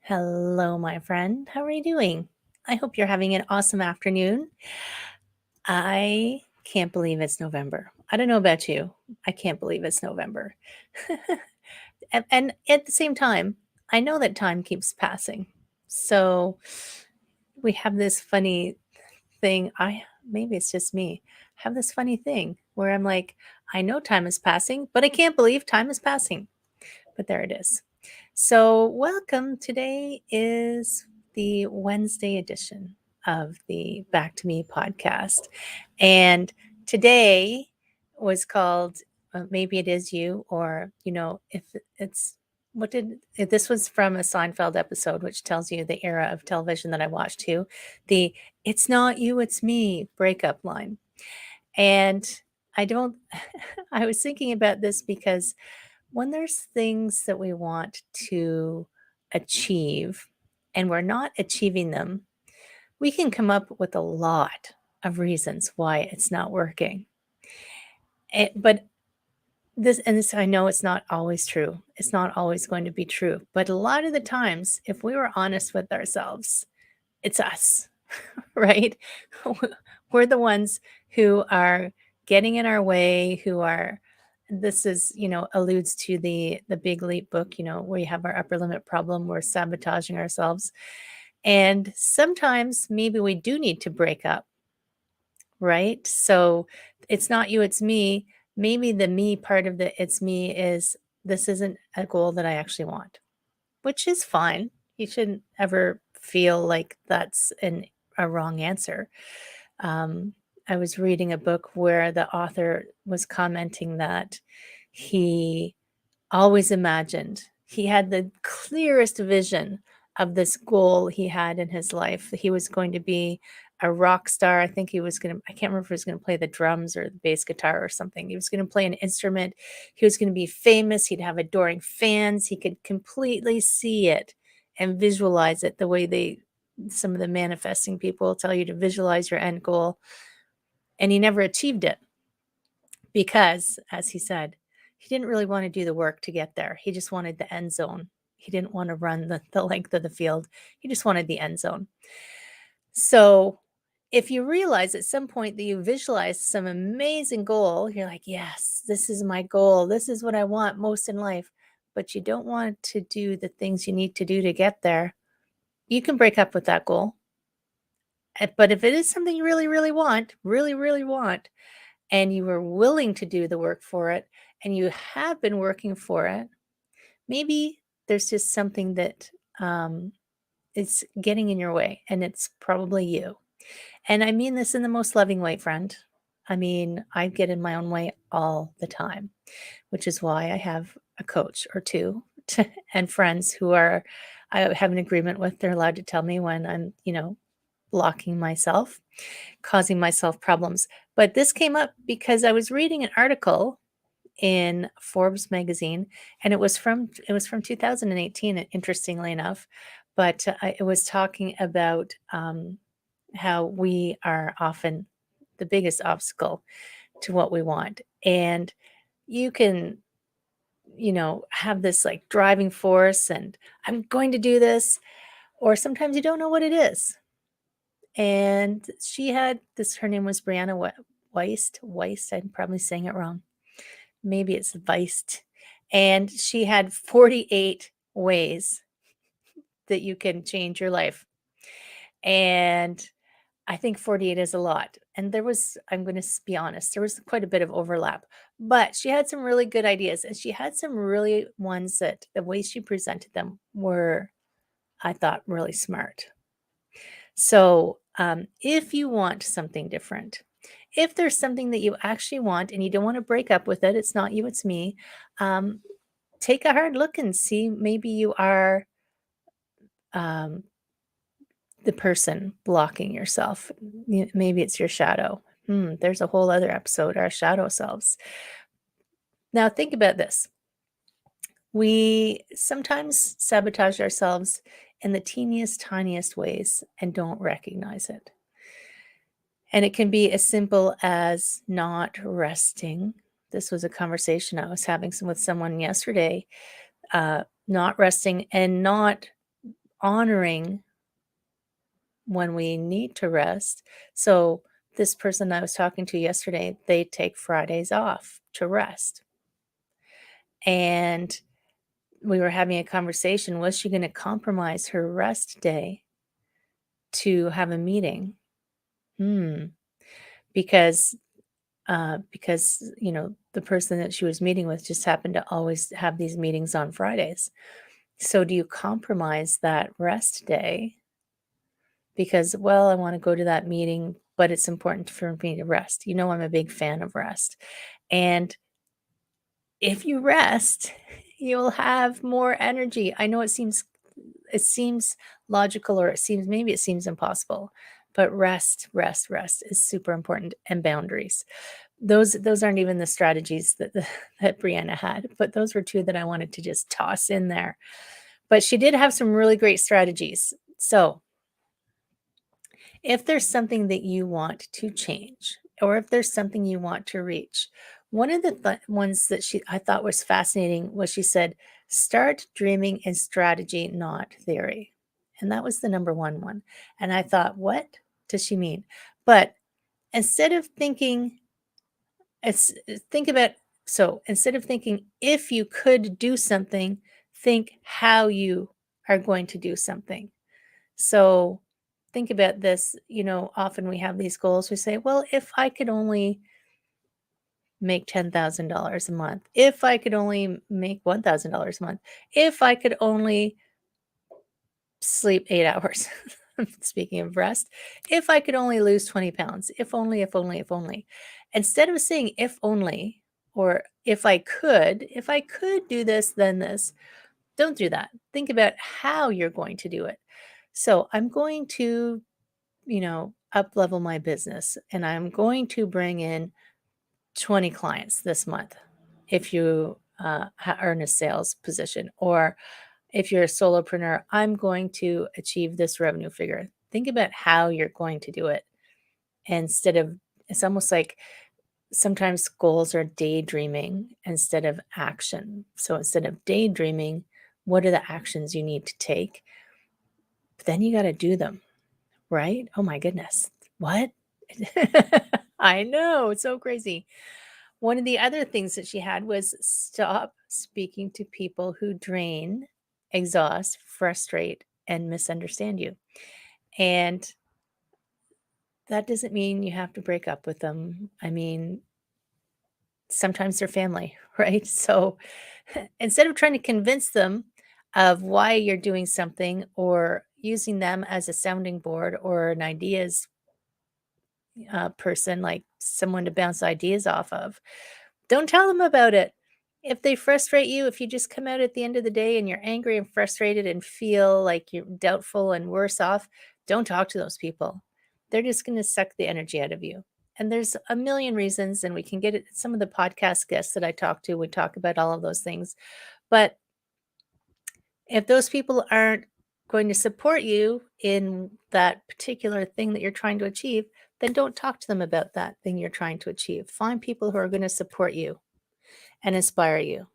Hello, my friend. How are you doing? I hope you're having an awesome afternoon. I can't believe it's November. I don't know about you. I can't believe it's November. And at the same time, I know that time keeps passing. So we have this funny thing. Maybe it's just me. I have this funny thing where I'm like, I know time is passing, but I can't believe time is passing. But there it is. So, welcome. Today is the Wednesday edition of the Back to Me podcast. And today was called Maybe It Is You, or, if it's if this was from a Seinfeld episode, which tells you the era of television that I watched too, the It's Not You, It's Me breakup line. And I don't, I was thinking about this because when there's things that we want to achieve and we're not achieving them, we can come up with a lot of reasons why it's not working. But this, I know it's not always true. It's not always going to be true. But a lot of the times, if we were honest with ourselves, it's us, right? We're the ones who are getting in our way, who are this is, alludes to the Big Leap book, where you have our upper limit problem, we're sabotaging ourselves. And sometimes maybe we do need to break up, right? So it's not you, it's me. Maybe the me part of the it's me is this isn't a goal that I actually want, which is fine. You shouldn't ever feel like that's a wrong answer. Um, I was reading a book where the author was commenting that he always imagined he had the clearest vision of this goal he had in his life. He was going to be a rock star. I think he was going to, I can't remember if he was going to play the drums or the bass guitar or something. He was going to play an instrument. He was going to be famous. He'd have adoring fans. He could completely see it and visualize it the way some of the manifesting people tell you to visualize your end goal. And he never achieved it because, as he said, he didn't really want to do the work to get there. He just wanted the end zone. He didn't want to run the length of the field. He just wanted the end zone. So if you realize at some point that you visualize some amazing goal, you're like, yes, this is my goal. This is what I want most in life. But you don't want to do the things you need to do to get there. You can break up with that goal. But if it is something you really, really want, really, really want, and you were willing to do the work for it, and you have been working for it, maybe there's just something that is getting in your way, and it's probably you. And I mean this in the most loving way, friend. I mean, I get in my own way all the time, which is why I have a coach or two and friends who I have an agreement with. They're allowed to tell me when I'm, blocking myself, causing myself problems. But this came up because I was reading an article in Forbes magazine, and it was from 2018, interestingly enough, but it was talking about how we are often the biggest obstacle to what we want. And you can, have this like driving force and I'm going to do this, or sometimes you don't know what it is. And she had this, her name was Brianna Weist. I'm probably saying it wrong. Maybe it's Weist. And she had 48 ways that you can change your life. And I think 48 is a lot. And I'm going to be honest, there was quite a bit of overlap, but she had some really good ideas. And she had some really ones that the way she presented them were, I thought, really smart. So if you want something different, if there's something that you actually want and you don't want to break up with it, it's not you, it's me. Take a hard look and see maybe you are um, the person blocking yourself. Maybe it's your shadow. There's a whole other episode, our shadow selves. Now think about this. We sometimes sabotage ourselves in the teeniest, tiniest ways and don't recognize it. And it can be as simple as not resting. This was a conversation I was having with someone yesterday, not resting and not honoring when we need to rest. So this person I was talking to yesterday, they take Fridays off to rest. And we were having a conversation. Was she going to compromise her rest day to have a meeting? Hmm. Because the person that she was meeting with just happened to always have these meetings on Fridays. So do you compromise that rest day because, well, I want to go to that meeting, but it's important for me to rest? I'm a big fan of rest. And if you rest, you'll have more energy. I know it seems logical, or it seems impossible, but rest is super important, and boundaries. Those aren't even the strategies that that Brianna had, but those were two that I wanted to just toss in there. But she did have some really great strategies. So if there's something that you want to change, or if there's something you want to reach, one of the ones that I thought was fascinating was she said, start dreaming in strategy, not theory. And that was the number one. And I thought, what does she mean? But instead of thinking, it's think about so instead of thinking if you could do something, think how you are going to do something. So think about this, often we have these goals. We say, well, if I could only make $10,000 a month, if I could only make $1,000 a month, if I could only sleep 8 hours. Speaking of rest, if I could only lose 20 pounds, if only, if only, if only. Instead of saying if only, or if I could do this, then this, don't do that. Think about how you're going to do it. So I'm going to up level my business, and I'm going to bring in 20 clients this month. If you are in a sales position, or if you're a solopreneur, I'm going to achieve this revenue figure. Think about how you're going to do it instead of, it's almost like sometimes goals are daydreaming instead of action. So instead of daydreaming, what are the actions you need to take? But then you got to do them. Right? Oh my goodness. What? I know, it's so crazy. One of the other things that she had was stop speaking to people who drain, exhaust, frustrate, and misunderstand you. And that doesn't mean you have to break up with them. I mean, sometimes they're family, right? So instead of trying to convince them of why you're doing something, or using them as a sounding board or an ideas person, like someone to bounce ideas off of, don't tell them about it. If they frustrate you, if you just come out at the end of the day and you're angry and frustrated and feel like you're doubtful and worse off, don't talk to those people. They're just going to suck the energy out of you. And there's a million reasons, and we can get it. Some of the podcast guests that I talk to would talk about all of those things. But if those people aren't going to support you in that particular thing that you're trying to achieve, then don't talk to them about that thing you're trying to achieve. Find people who are going to support you and inspire you,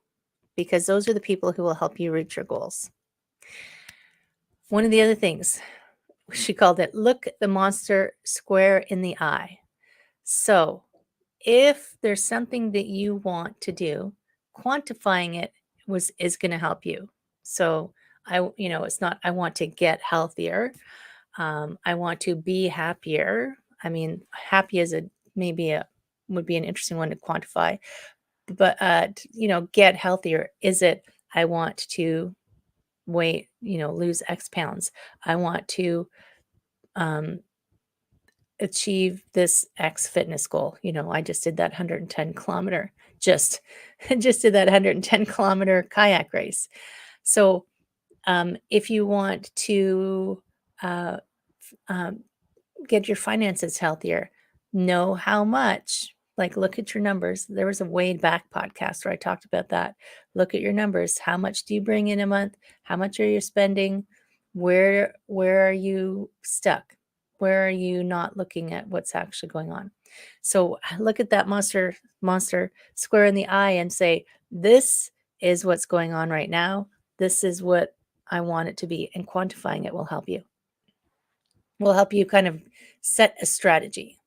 because those are the people who will help you reach your goals. One of the other things, she called it, look the monster square in the eye. So if there's something that you want to do, quantifying it is going to help you. So it's not, I want to get healthier. I want to be happier. I mean, happy is would be an interesting one to quantify. But get healthier. Is it, I want to lose X pounds. I want to achieve this X fitness goal. I just did that 110 kilometer, just just did that 110-kilometer kayak race. So if you want to uh, um, get your finances healthier, know how much, like look at your numbers. There was a way back podcast where I talked about that. Look at your numbers. How much do you bring in a month? How much are you spending? Where are you stuck? Where are you not looking at what's actually going on? So look at that monster square in the eye and say, this is what's going on right now. This is what I want it to be, and quantifying it will help you. Will help you kind of set a strategy.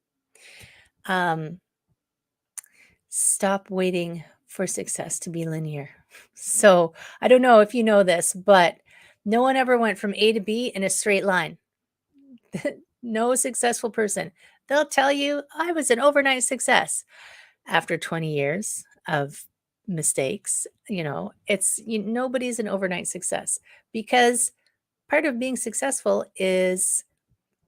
Stop waiting for success to be linear. So I don't know if you know this, but no one ever went from A to B in a straight line. No successful person. They'll tell you, I was an overnight success after 20 years of mistakes. Nobody's an overnight success, because part of being successful is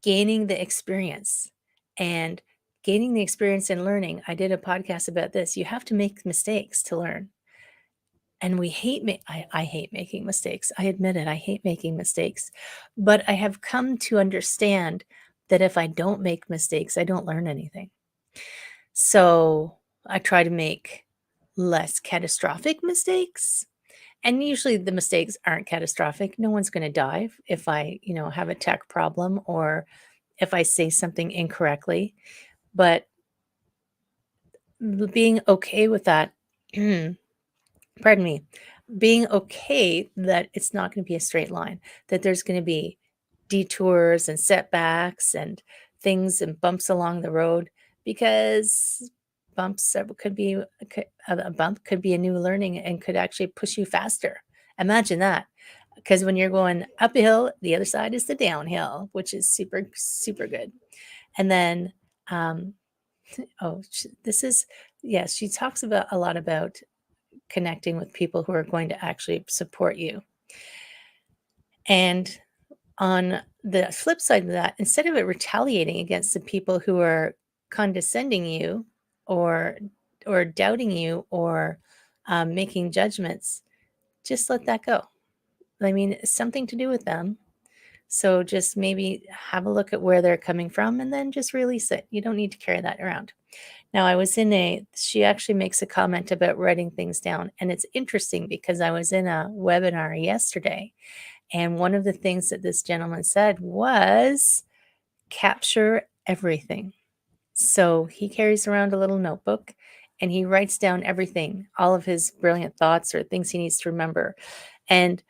gaining the experience, and gaining the experience and learning. I did a podcast about this. You have to make mistakes to learn. And we hate I hate making mistakes. I admit it. I hate making mistakes. But I have come to understand that if I don't make mistakes, I don't learn anything. So I try to make less catastrophic mistakes. And usually the mistakes aren't catastrophic. No one's going to die if I, have a tech problem, or if I say something incorrectly. But being okay with that, pardon me, being okay that it's not going to be a straight line, that there's going to be detours and setbacks and things and bumps along the road, because a bump could be a new learning and could actually push you faster. Imagine that. Because when you're going up a hill, the other side is the downhill, which is super, super good. And then, she talks about a lot about connecting with people who are going to actually support you. And on the flip side of that, instead of it retaliating against the people who are condescending you, or doubting you, or making judgments, just let that go. I mean, it's something to do with them. So just maybe have a look at where they're coming from, and then just release it. You don't need to carry that around. Now, she actually makes a comment about writing things down. And it's interesting, because I was in a webinar yesterday, and one of the things that this gentleman said was capture everything. So he carries around a little notebook, and he writes down everything, all of his brilliant thoughts or things he needs to remember. And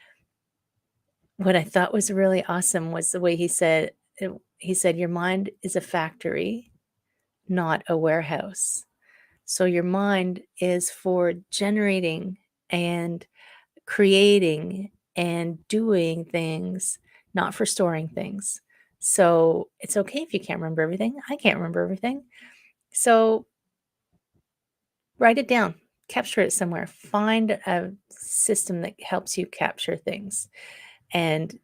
what I thought was really awesome was the way he said, your mind is a factory, not a warehouse. So your mind is for generating and creating and doing things, not for storing things. So it's okay if you can't remember everything. I can't remember everything. So write it down, capture it somewhere, find a system that helps you capture things. And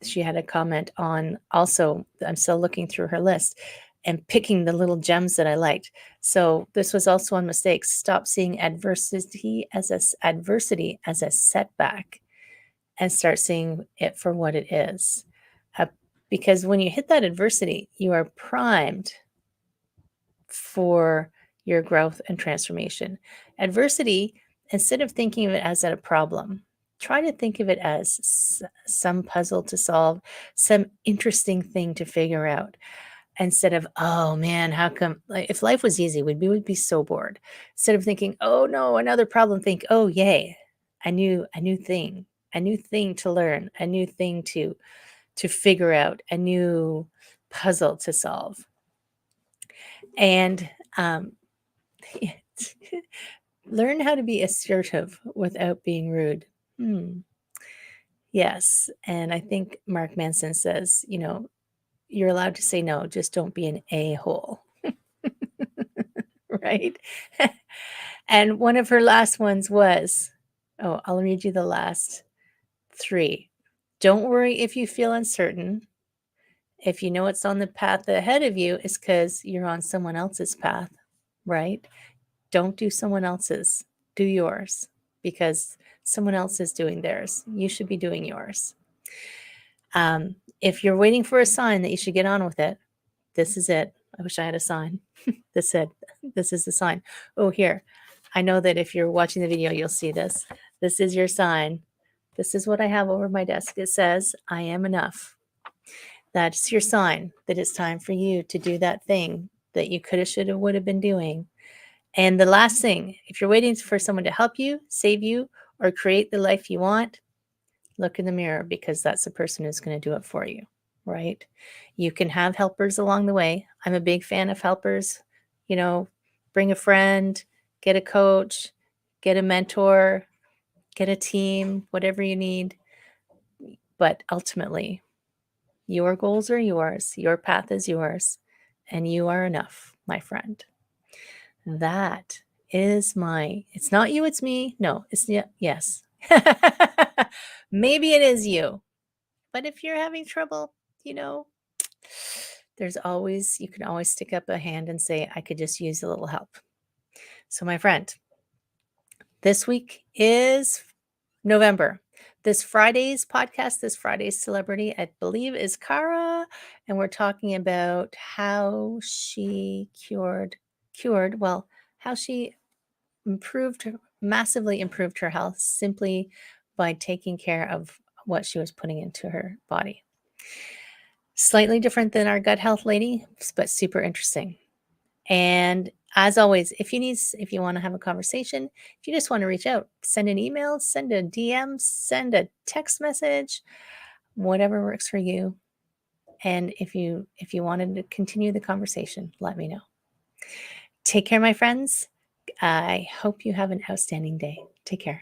she had a comment on, also, I'm still looking through her list and picking the little gems that I liked. So this was also on mistakes. Stop seeing adversity as a setback, and start seeing it for what it is. Because when you hit that adversity, you are primed for your growth and transformation. Adversity, instead of thinking of it as a problem, try to think of it as some puzzle to solve, some interesting thing to figure out. Instead of, oh man, how come, like, if life was easy, we would be so bored. Instead of thinking, oh no, another problem, think, oh yay, a new thing to learn, a new thing to figure out, a new puzzle to solve. And learn how to be assertive without being rude. Yes. And I think Mark Manson says, you're allowed to say no, just don't be an a-hole. Right? And one of her last ones was, I'll read you the last 3. Don't worry if you feel uncertain. If you know it's on the path ahead of you, it's because you're on someone else's path, right? Don't do someone else's, do yours, because someone else is doing theirs. You should be doing yours. If you're waiting for a sign that you should get on with it, this is it. I wish I had a sign that said, this is the sign. Oh, here. I know that if you're watching the video, you'll see this. This is your sign. This is what I have over my desk. It says, I am enough. That's your sign that it's time for you to do that thing that you could have, should have, would have been doing. And the last thing, if you're waiting for someone to help you, save you, or create the life you want, Look in the mirror because that's the person who's going to do it for you, right? You can have helpers along the way. I'm a big fan of helpers. You know, bring a friend, get a coach, get a mentor, get a team, whatever you need. But ultimately, your goals are yours, your path is yours, and you are enough, my friend. That is it's not you, it's me. No, it's yes. Maybe it is you. But if you're having trouble, you know, you can always stick up a hand and say, I could just use a little help. So, my friend, this week is November. This Friday's podcast, this Friday's celebrity, I believe, is Cara. And we're talking about how she how she massively improved her health simply by taking care of what she was putting into her body. Slightly different than our gut health lady, but super interesting. And as always, if you want to have a conversation, if you just want to reach out, send an email, send a DM, send a text message, whatever works for you. And if you wanted to continue the conversation, let me know. Take care, my friends. I hope you have an outstanding day. Take care.